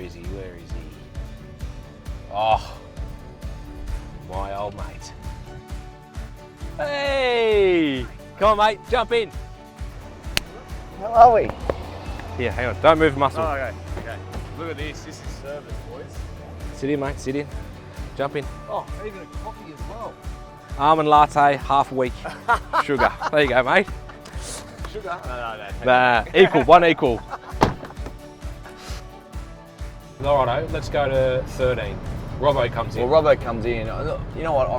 is he? Where is he? Oh, my old mate. Hey! Come on, mate, jump in. How are we? Here, hang on, don't move muscle. Oh, okay. Look at this. This is service, boys. Sit in, mate, sit in. Jump in. Oh, even a coffee as well. Almond latte, half a week. Sugar. There you go, mate. Sugar? No. Nah, equal, one equal. All righto, let's go to 13. Robbo comes in. Well, Robbo comes in. You know what? I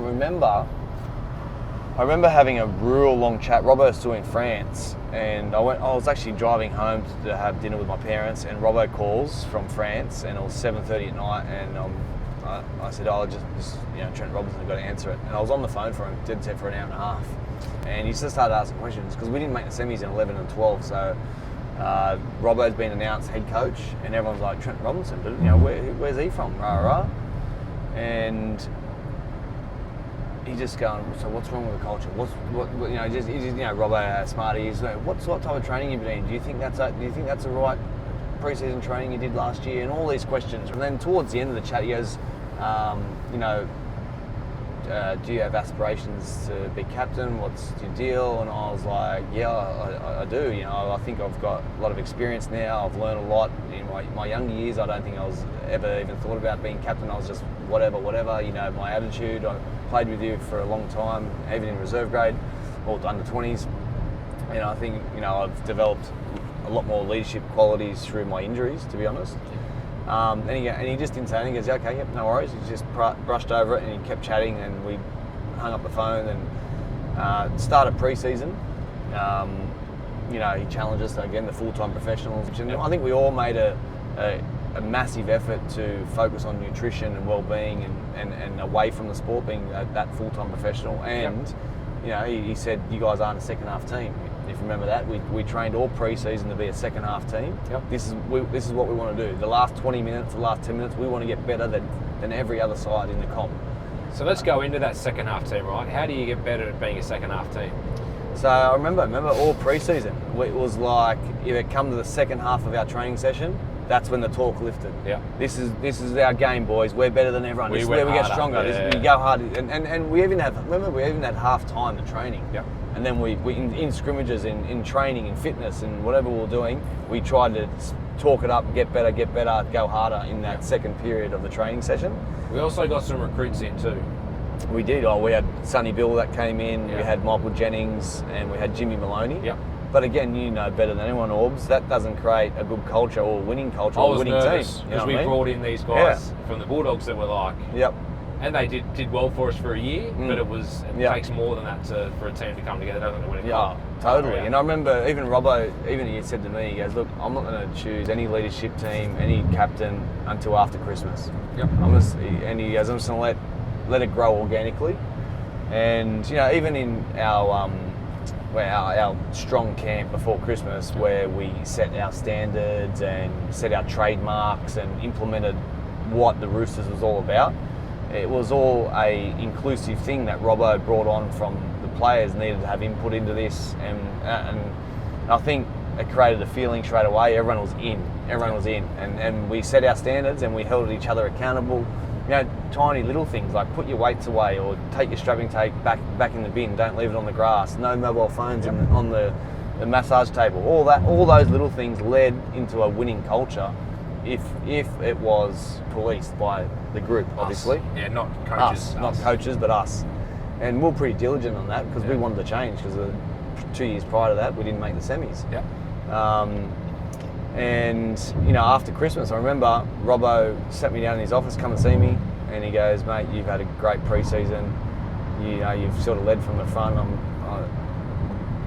remember having a real long chat. Robbo's still in France, and I was actually driving home to have dinner with my parents, and Robbo calls from France, and it was 7:30 at night, and I said, just Trent Robinson's got to answer it, and I was on the phone for him, dead set for an hour and a half, and he just started asking questions because we didn't make the semis in 11 and 12, so Robbo's been announced head coach, and everyone's like, Trent Robinson, where's he from? Rah. And he's just going, so what's wrong with the culture? Robbo, smarty. He's like, what type of training you've been in? Do you think that's the right pre-season training you did last year? And all these questions. And then towards the end of the chat, he goes, do you have aspirations to be captain? What's your deal? And I was like, yeah, I do. I think I've got a lot of experience now. I've learned a lot. In my younger years, I don't think I was ever even thought about being captain. I was just whatever. My attitude. I played with you for a long time, even in reserve grade, or under 20s. And I think, I've developed a lot more leadership qualities through my injuries, to be honest. And he just didn't say anything. He goes, okay, yep, no worries. He just brushed over it, and he kept chatting, and we hung up the phone and started pre-season. He challenged us again, the full-time professionals. And I think we all made a massive effort to focus on nutrition and well-being and away from the sport, being that full-time professional. And he said, you guys aren't a second-half team. If you remember that, we trained all pre-season to be a second-half team. Yep. This is what we want to do. The last 20 minutes, the last 10 minutes, we want to get better than every other side in the comp. So let's go into that second-half team, right? How do you get better at being a second-half team? So I remember all pre-season, it was like, if it come to the second half of our training session, that's when the talk lifted. Yeah. This is our game, boys. We're better than everyone. This is where we get stronger. Yeah. We go hard. And we even had half time in training. Yeah. And then we in scrimmages, in training, in fitness, and whatever we were doing, we tried to talk it up, get better, go harder in that second period of the training session. We also got some recruits in too. We did. We had Sonny Bill that came in. Yeah. We had Michael Jennings, and we had Jimmy Maloney. Yeah. But again, you know better than anyone, Orbs, that doesn't create a good culture or winning culture or winning team. I was nervous because we brought in these guys from the Bulldogs that were like, yep. And they did well for us for a year, but it takes more than that for a team to come together, doesn't it, to win a cup? Totally. And I remember even Robbo, he said to me, he goes, look, I'm not going to choose any leadership team, any captain until after Christmas. Yep. I'm just going to let it grow organically. And even in our strong camp before Christmas, where we set our standards and set our trademarks and implemented what the Roosters was all about, it was all a inclusive thing that Robbo brought on from the players, needed to have input into this, and I think it created a feeling straight away. Everyone was in, and we set our standards and we held each other accountable. Tiny little things like put your weights away or take your strapping tape back in the bin. Don't leave it on the grass. No mobile phones on the massage table. All those little things led into a winning culture. If it was policed by the group, obviously. Us. Yeah, not coaches. Not coaches, but us. And we were pretty diligent on that because we wanted to change, because 2 years prior to that, we didn't make the semis. Yeah. And after Christmas, I remember Robbo sat me down in his office, come and see me, and he goes, mate, you've had a great pre-season. You've sort of led from the front.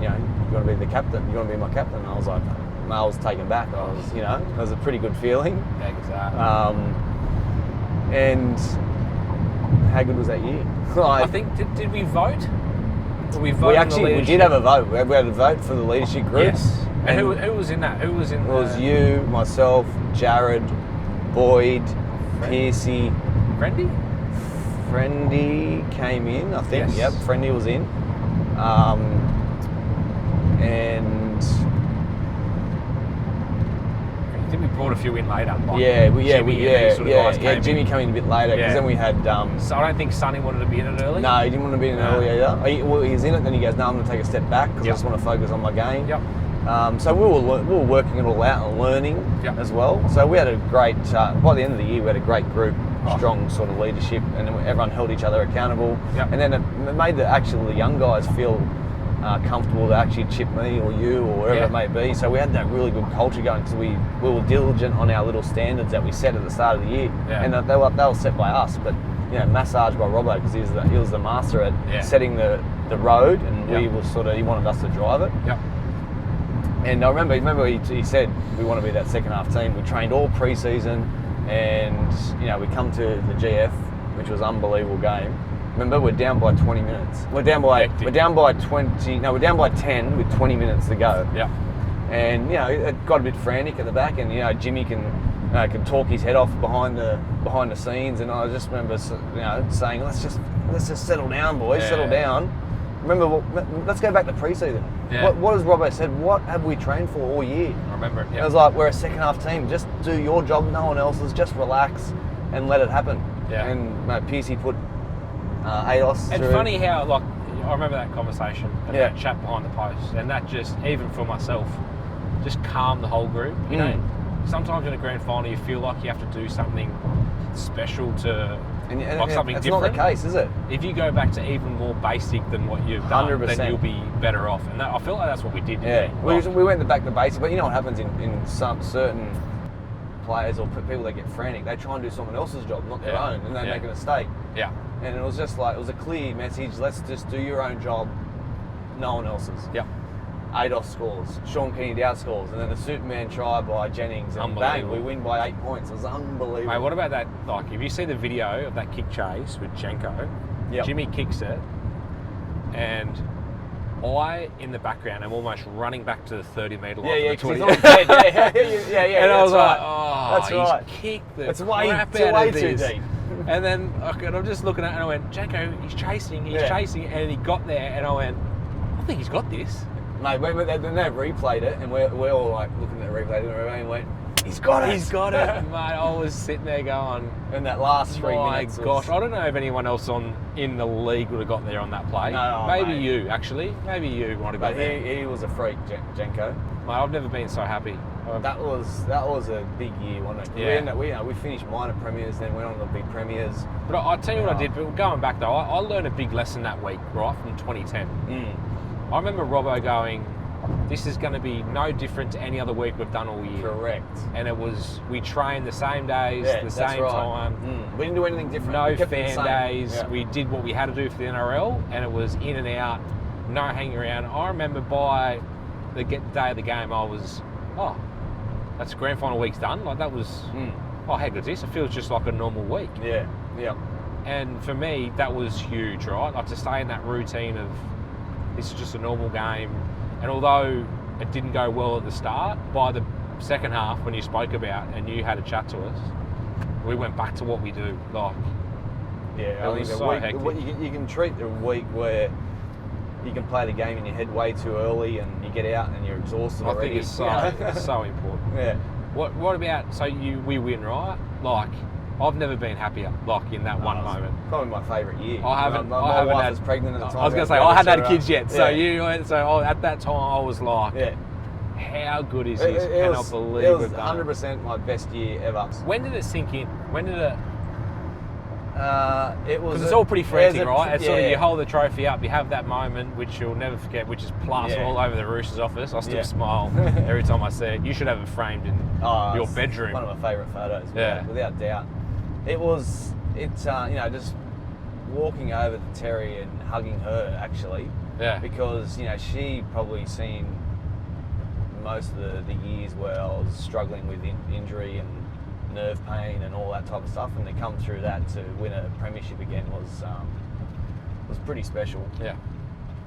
You're going to be the captain. You're going to be my captain. And I was like, I was taken back. It was a pretty good feeling. Yeah, exactly. And how good was that year? I think, did we vote? Did we vote? We did have a vote. We had a vote for the leadership group. Yes. And who was in that? Who was in? It was you, myself, Jared, Boyd, Piercy. Friendy came in, I think. Yes. Yep, Friendy was in. And think we brought a few in later. Like Jimmy and these sort of guys came Jimmy in. came in a bit later because then we had. So I don't think Sonny wanted to be in it early. No, he didn't want to be in it early either. He was in it, then he goes, "No, I'm going to take a step back because I just want to focus on my game." Yep. So we were working it all out and learning as well. So we had a great. By the end of the year, we had a great group, strong sort of leadership, and everyone held each other accountable. Yep. And then it made the young guys feel comfortable to actually chip me or you or wherever it may be. So we had that really good culture going because we were diligent on our little standards that we set at the start of the year, and they were set by us. But massaged by Robbo because he was the master at setting the road, and he wanted us to drive it. Yep. And I remember he said we want to be that second half team. We trained all pre-season, and we come to the GF, which was an unbelievable game. Remember, we're down by 20 minutes. We're down by 10 with 20 minutes to go. Yeah. And it got a bit frantic at the back, and Jimmy can talk his head off behind the scenes, and I just remember saying, let's just settle down, boys, settle down. Remember, let's go back to pre-season. Yeah. What has Robbo said? What have we trained for all year? I remember it. Yeah. It was like, we're a second half team. Just do your job, no one else's. Just relax and let it happen. Yeah. And Piercy put ADOS It's through. funny how, I remember that conversation and that chat behind the post, and that just, even for myself, just calmed the whole group. You know, sometimes in a grand final you feel like you have to do something special to, something it's different. not the case, is it? If you go back to even more basic than what you've done, 100%. then you'll be better off. And I feel like that's what we did. Yeah, we went back to basic, but you know what happens in some certain players or people that get frantic, they try and do someone else's job, not their own, and they make a mistake. Yeah. And it was just like, it was a clear message, let's just do your own job, no one else's. Yeah. ADOS scores, Sean Kenny Dowd scores, and then the Superman try by Jennings, and bang, we win by 8 points. It was unbelievable. Mate, what about that? Like, if you see the video of that kick chase with Jenko, Jimmy kicks it, and I, in the background, am almost running back to the 30-metre line. Yeah, because he's on dead. Yeah. And I was like, that's right. He's kicked the It's crap way out of too this. deep. And then I'm just looking at it, and I went, Jenko, he's chasing, and he got there, and I went, I think he's got this. Mate, then they replayed it, and we're all like looking at the replay, and went, he's got it. He's got it, mate. I was sitting there going, in that last 3 minutes. My gosh, I don't know if anyone else in the league would have got there on that play. No, maybe mate. You, actually. Maybe you might have got there. He was a freak, Jenko. Mate, I've never been so happy. That was a big year, wasn't it? Yeah. We finished minor premiers, then went on to big premiers. But I'll tell you what I did. But going back though, I learned a big lesson that week, right, from 2010. I remember Robbo going, this is going to be no different to any other week we've done all year. Correct. And it was, we trained the same days, the same time. We didn't do anything different. No fan days. Yeah. We did what we had to do for the NRL, and it was in and out, no hanging around. I remember by the day of the game, I was, that's grand final week's done. Like that was, how good's this? It feels just like a normal week. Yeah. And for me, that was huge, right? Like to stay in that routine of, this is just a normal game. And although it didn't go well at the start, by the second half, when you spoke about and you had a chat to us, we went back to what we do. Like, I think so hectic. You can treat the week where you can play the game in your head way too early, and you get out and you're exhausted already. I think it's so important. Yeah. What about we win, right? Like, I've never been happier. Like in that one moment. Probably my favourite year. I haven't. My wife was pregnant at the time. I was going to say I hadn't had kids yet. So at that time I was like, how good is this? Cannot believe it was we've done 100% my best year ever. When did it sink in? When did it? It was. Because it's all pretty frantic, right? It's sort of you hold the trophy up, you have that moment which you'll never forget, which is plastered all over the Roosters office. I still smile every time I see it. You should have it framed in your bedroom. One of my favourite photos, without doubt. Just walking over to Terry and hugging her, actually. Yeah. Because, she probably seen most of the years where I was struggling with injury and nerve pain and all that type of stuff, and to come through that to win a premiership again was pretty special. Yeah.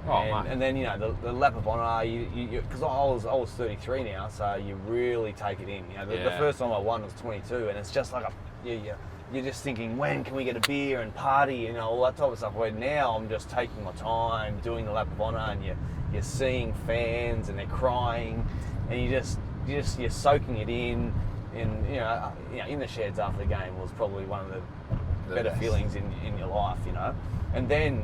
And then the lap of honour, because I was 33 now, so you really take it in. The first time I won was 22, and it's just like you're just thinking, when can we get a beer and party, all that type of stuff. Where now I'm just taking my time, doing the lap of honour, and you're seeing fans and they're crying, and you're soaking it in. in the sheds after the game was probably one of the better best. feelings in your life, you know. And then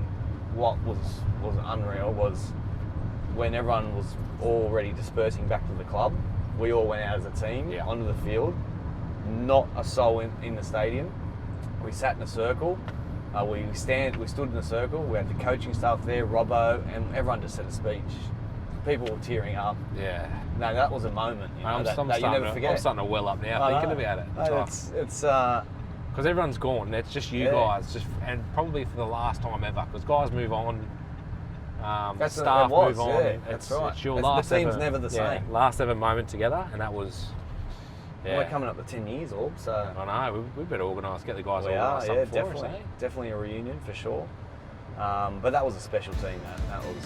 what was unreal was when everyone was already dispersing back to the club, we all went out as a team onto the field, not a soul in the stadium. We sat in a circle. We stood in a circle. We had the coaching staff there, Robbo, and everyone just said a speech. People were tearing up. Yeah. No, that was a moment. You know, that you never forget. I'm starting to well up now thinking about it. It's because everyone's gone. It's just you guys, and probably for the last time ever. Because guys move on, staff move on. Yeah, that's right. It's your last the team's ever, never the same. Last ever moment together, and that was. Yeah. We're coming up to 10 years, all so. I know. We better organise, get the guys organised. Yeah, definitely. Definitely a reunion for sure. But that was a special team. That was